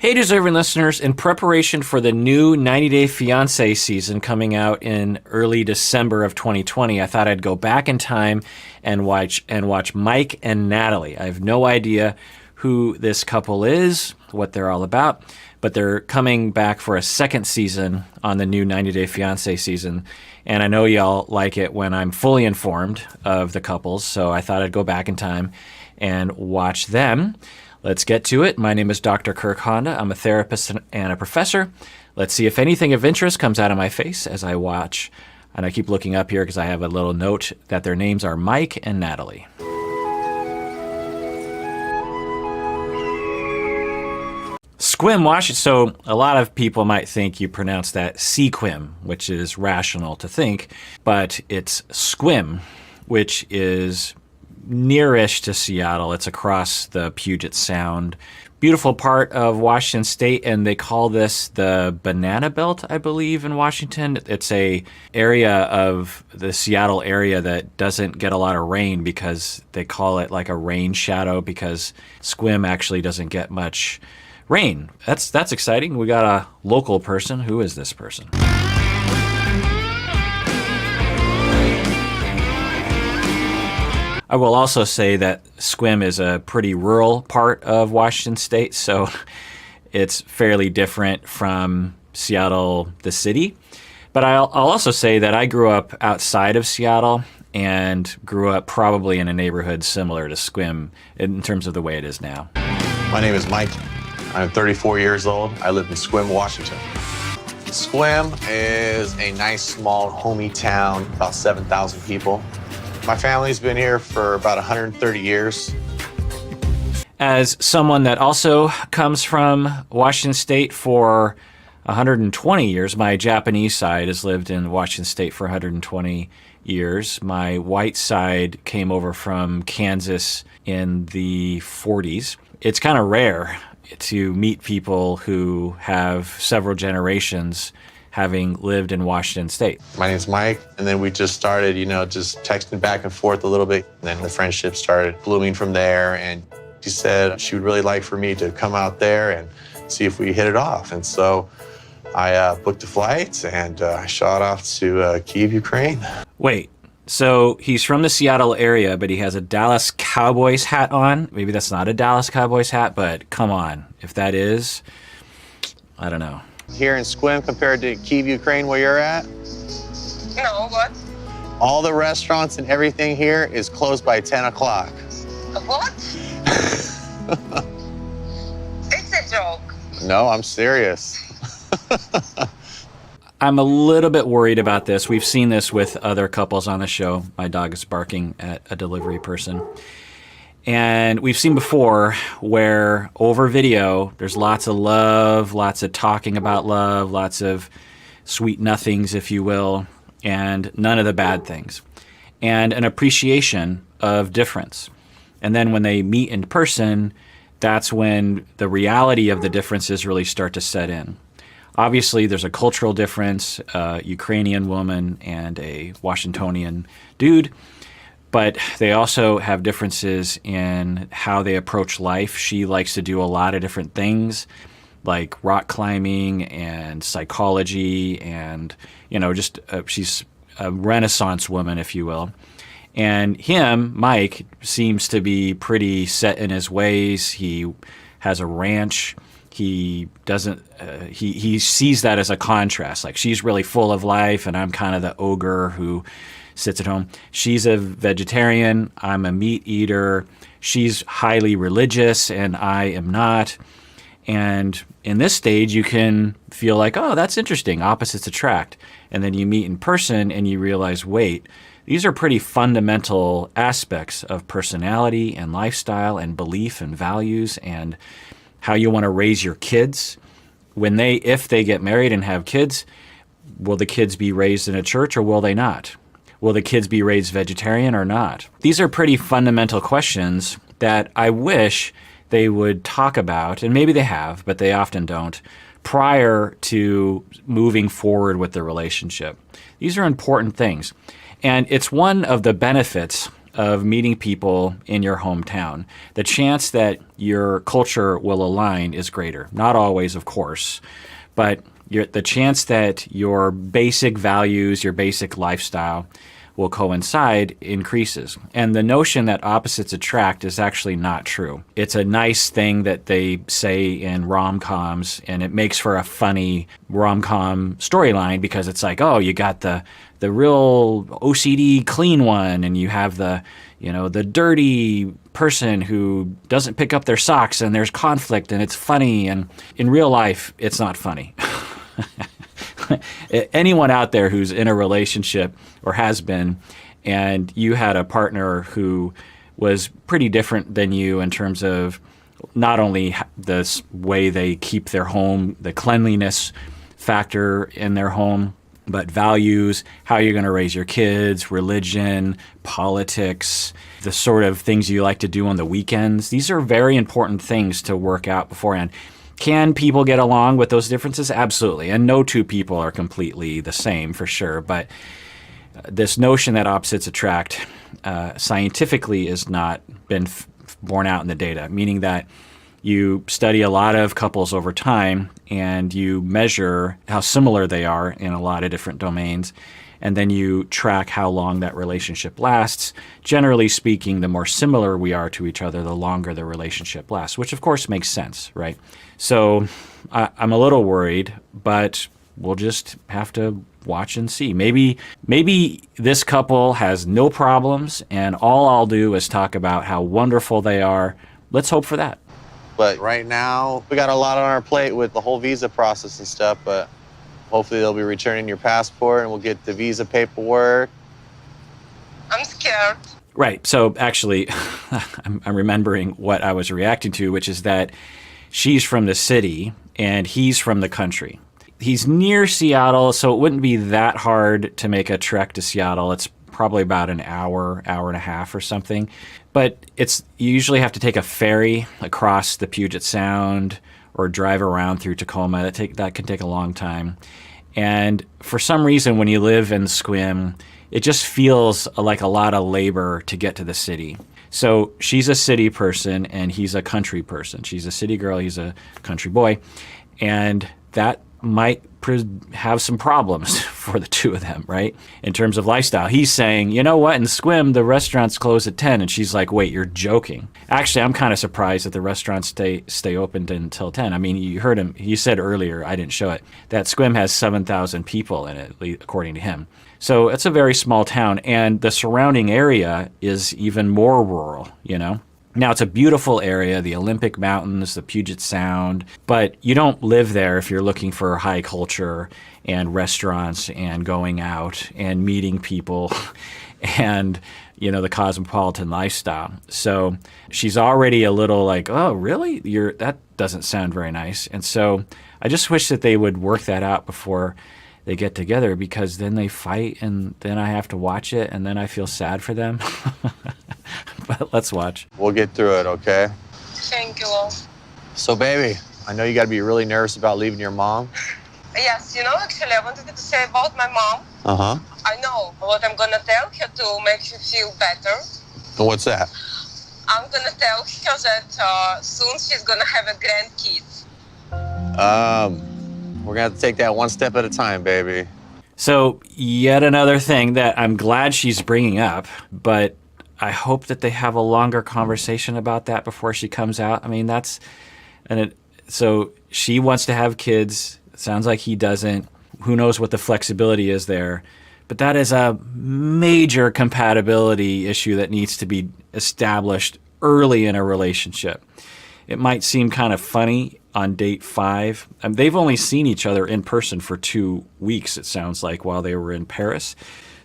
Hey, deserving listeners, in preparation for the new 90 Day Fiancé season coming out in early December of 2020, I thought I'd go back in time and watch Mike and Natalie. I have no idea who this couple is, what they're all about, but they're coming back for a second season on the new 90 Day Fiancé season. And I know y'all like it when I'm fully informed of the couples, so I thought I'd go back in time and watch them. Let's get to it. My name is Dr. Kirk Honda. I'm a therapist and a professor. Let's see if anything of interest comes out of my face as I watch. And I keep looking up here because I have a little note that their names are Mike and Natalie. Sequim, Washington. So a lot of people might think you pronounce that Sequim, which is rational to think, but it's Sequim, which is nearish to Seattle. It's across the Puget Sound. Beautiful part of Washington State, and they call this the Banana Belt, I believe, in Washington. It's a area of the Seattle area that doesn't get a lot of rain because they call it like a rain shadow because Sequim actually doesn't get much rain. That's exciting. We got a local person. Who is this person? I will also say that Sequim is a pretty rural part of Washington State, so it's fairly different from Seattle, the city. But I'll also say that I grew up outside of Seattle and grew up probably in a neighborhood similar to Sequim in terms of the way it is now. My name is Mike. I'm 34 years old. I live in Sequim, Washington. Sequim is a nice, small, homey town, about 7,000 people. My family's been here for about 130 years. As someone that also comes from Washington State for 120 years, my Japanese side has lived in Washington State for 120 years. My white side came over from Kansas in the 40s. It's kind of rare to meet people who have several generations having lived in Washington State. My name's Mike, and then we just started, just texting back and forth a little bit. And then the friendship started blooming from there, and she said she would really like for me to come out there and see if we hit it off. And so I booked the flights, and I shot off to Kyiv, Ukraine. Wait, so he's from the Seattle area, but he has a Dallas Cowboys hat on? Maybe that's not a Dallas Cowboys hat, but come on. If that is, I don't know. Here in Sequim compared to Kyiv, Ukraine, where you're at? No, what? All the restaurants and everything here is closed by 10 o'clock. What? It's a joke. No, I'm serious. I'm a little bit worried about this. We've seen this with other couples on the show. My dog is barking at a delivery person. And we've seen before where over video, there's lots of love, lots of talking about love, lots of sweet nothings, if you will, and none of the bad things. And an appreciation of difference. And then when they meet in person, that's when the reality of the differences really start to set in. Obviously, there's a cultural difference, a Ukrainian woman and a Washingtonian dude. But they also have differences in how they approach life. She likes to do a lot of different things, like rock climbing and psychology, and she's a Renaissance woman, if you will. And him, Mike, seems to be pretty set in his ways. He has a ranch. He doesn't. He sees that as a contrast. Like, she's really full of life, and I'm kind of the ogre who sits at home. She's a vegetarian. I'm a meat eater. She's highly religious, and I am not. And in this stage, you can feel like, oh, that's interesting. Opposites attract. And then you meet in person, and you realize, wait, these are pretty fundamental aspects of personality and lifestyle and belief and values and how you want to raise your kids. If they get married and have kids, will the kids be raised in a church or will they not? Will the kids be raised vegetarian or not? These are pretty fundamental questions that I wish they would talk about, and maybe they have, but they often don't, prior to moving forward with the relationship. These are important things. And it's one of the benefits of meeting people in your hometown. The chance that your culture will align is greater. Not always, of course, but the chance that your basic values, your basic lifestyle will coincide increases. And the notion that opposites attract is actually not true. It's a nice thing that they say in rom-coms, and it makes for a funny rom-com storyline because it's like, oh, you got the real OCD clean one, and you have the dirty person who doesn't pick up their socks, and there's conflict, and it's funny. And in real life, it's not funny. Anyone out there who's in a relationship or has been, and you had a partner who was pretty different than you in terms of not only the way they keep their home, the cleanliness factor in their home, but values, how you're going to raise your kids, religion, politics, the sort of things you like to do on the weekends. These are very important things to work out beforehand. Can people get along with those differences? Absolutely. And no two people are completely the same, for sure. But this notion that opposites attract scientifically has not been borne out in the data, meaning that you study a lot of couples over time and you measure how similar they are in a lot of different domains, and then you track how long that relationship lasts. Generally speaking, the more similar we are to each other, the longer the relationship lasts, which of course makes sense, right? So I'm a little worried, but we'll just have to watch and see. Maybe this couple has no problems, and all I'll do is talk about how wonderful they are. Let's hope for that. But right now, we got a lot on our plate with the whole visa process and stuff, but hopefully they'll be returning your passport and we'll get the visa paperwork. I'm scared. Right. So actually, I'm remembering what I was reacting to, which is that she's from the city and he's from the country. He's near Seattle, so it wouldn't be that hard to make a trek to Seattle. It's probably about an hour and a half or something. But you usually have to take a ferry across the Puget Sound or drive around through Tacoma. That can take a long time. And for some reason, when you live in Sequim, it just feels like a lot of labor to get to the city. So she's a city person and he's a country person. She's a city girl, he's a country boy. And that might have some problems for the two of them, right? In terms of lifestyle. He's saying, you know what, in Sequim, the restaurants close at 10. And she's like, wait, you're joking. Actually, I'm kind of surprised that the restaurants stay open until 10. I mean, you heard him. He said earlier, I didn't show it, that Sequim has 7,000 people in it, according to him. So it's a very small town. And the surrounding area is even more rural, you know? Now, it's a beautiful area, the Olympic Mountains, the Puget Sound, but you don't live there if you're looking for high culture and restaurants and going out and meeting people and, you know, the cosmopolitan lifestyle. So she's already a little like, oh, really? That doesn't sound very nice. And so I just wish that they would work that out before they get together, because then they fight and then I have to watch it and then I feel sad for them. But let's watch. We'll get through it, okay? Thank you all. So, baby, I know you got to be really nervous about leaving your mom. Yes, actually, I wanted to say about my mom. Uh-huh. I know what I'm gonna tell her to make her feel better. And what's that? I'm gonna tell her that soon she's gonna have a grandkid. We're going to have to take that one step at a time, baby. So, yet another thing that I'm glad she's bringing up, but I hope that they have a longer conversation about that before she comes out. I mean, so she wants to have kids. It sounds like he doesn't. Who knows what the flexibility is there. But that is a major compatibility issue that needs to be established early in a relationship. It might seem kind of funny on date 5. They've only seen each other in person for 2 weeks, it sounds like, while they were in Paris.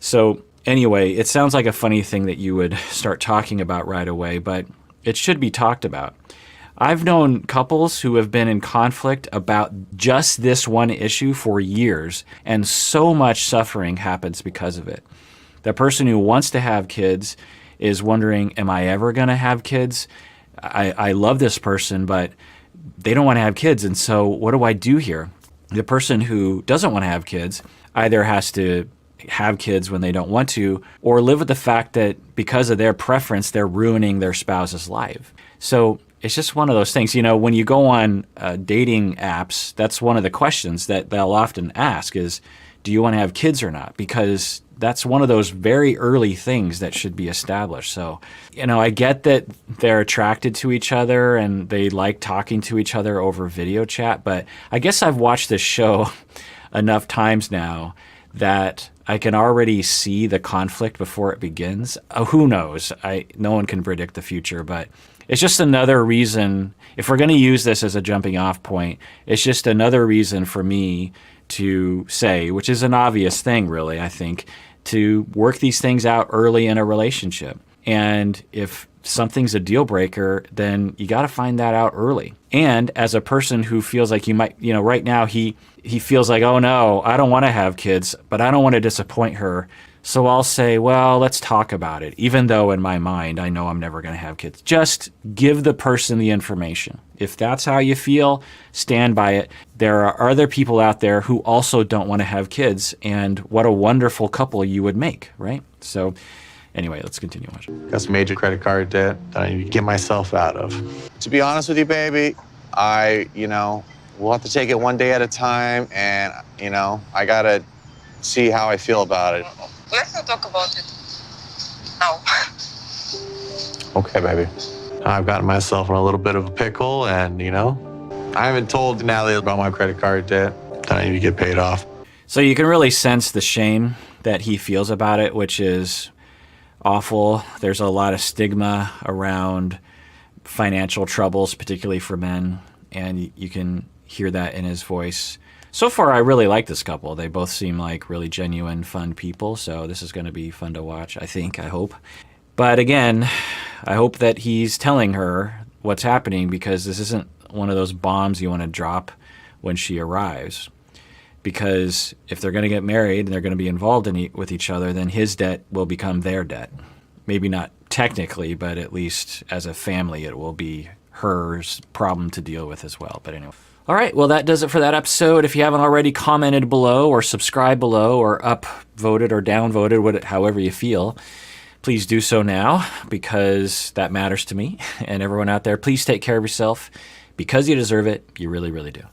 So anyway, it sounds like a funny thing that you would start talking about right away, but it should be talked about. I've known couples who have been in conflict about just this one issue for years, and so much suffering happens because of it. The person who wants to have kids is wondering, am I ever going to have kids? I love this person, but they don't want to have kids, and so what do I do here? The person who doesn't want to have kids either has to have kids when they don't want to, or live with the fact that because of their preference, they're ruining their spouse's life. So it's just one of those things. You know, when you go on dating apps, that's one of the questions that they'll often ask is, do you want to have kids or not? Because that's one of those very early things that should be established. So, you know, I get that they're attracted to each other and they like talking to each other over video chat, but I guess I've watched this show enough times now that I can already see the conflict before it begins. Who knows? No one can predict the future, but it's just another reason, if we're going to use this as a jumping off point, it's just another reason for me to say, which is an obvious thing really, I think, to work these things out early in a relationship. And if something's a deal breaker, then you got to find that out early. And as a person who feels like you might, you know, right now he feels like, oh no, I don't want to have kids, but I don't want to disappoint her. So I'll say, well, let's talk about it. Even though in my mind, I know I'm never going to have kids. Just give the person the information. If that's how you feel, stand by it. There are other people out there who also don't want to have kids, and what a wonderful couple you would make, right? So anyway, let's continue watching. Got some major credit card debt that I need to get myself out of. To be honest with you, baby, we'll have to take it one day at a time, and, I got to see how I feel about it. Let's not talk about it now. Okay, baby. I've gotten myself in a little bit of a pickle, and, I haven't told Natalie about my credit card debt that I need to get paid off. So you can really sense the shame that he feels about it, which is awful. There's a lot of stigma around financial troubles, particularly for men, and you can hear that in his voice. So far, I really like this couple. They both seem like really genuine, fun people, so this is going to be fun to watch, I hope. But again, I hope that he's telling her what's happening, because this isn't one of those bombs you want to drop when she arrives. Because if they're going to get married and they're going to be involved with each other, then his debt will become their debt. Maybe not technically, but at least as a family, it will be her problem to deal with as well. But anyway. All right, well, that does it for that episode. If you haven't already commented below or subscribed below or upvoted or downvoted, however you feel, please do so now, because that matters to me and everyone out there. Please take care of yourself, because you deserve it. You really, really do.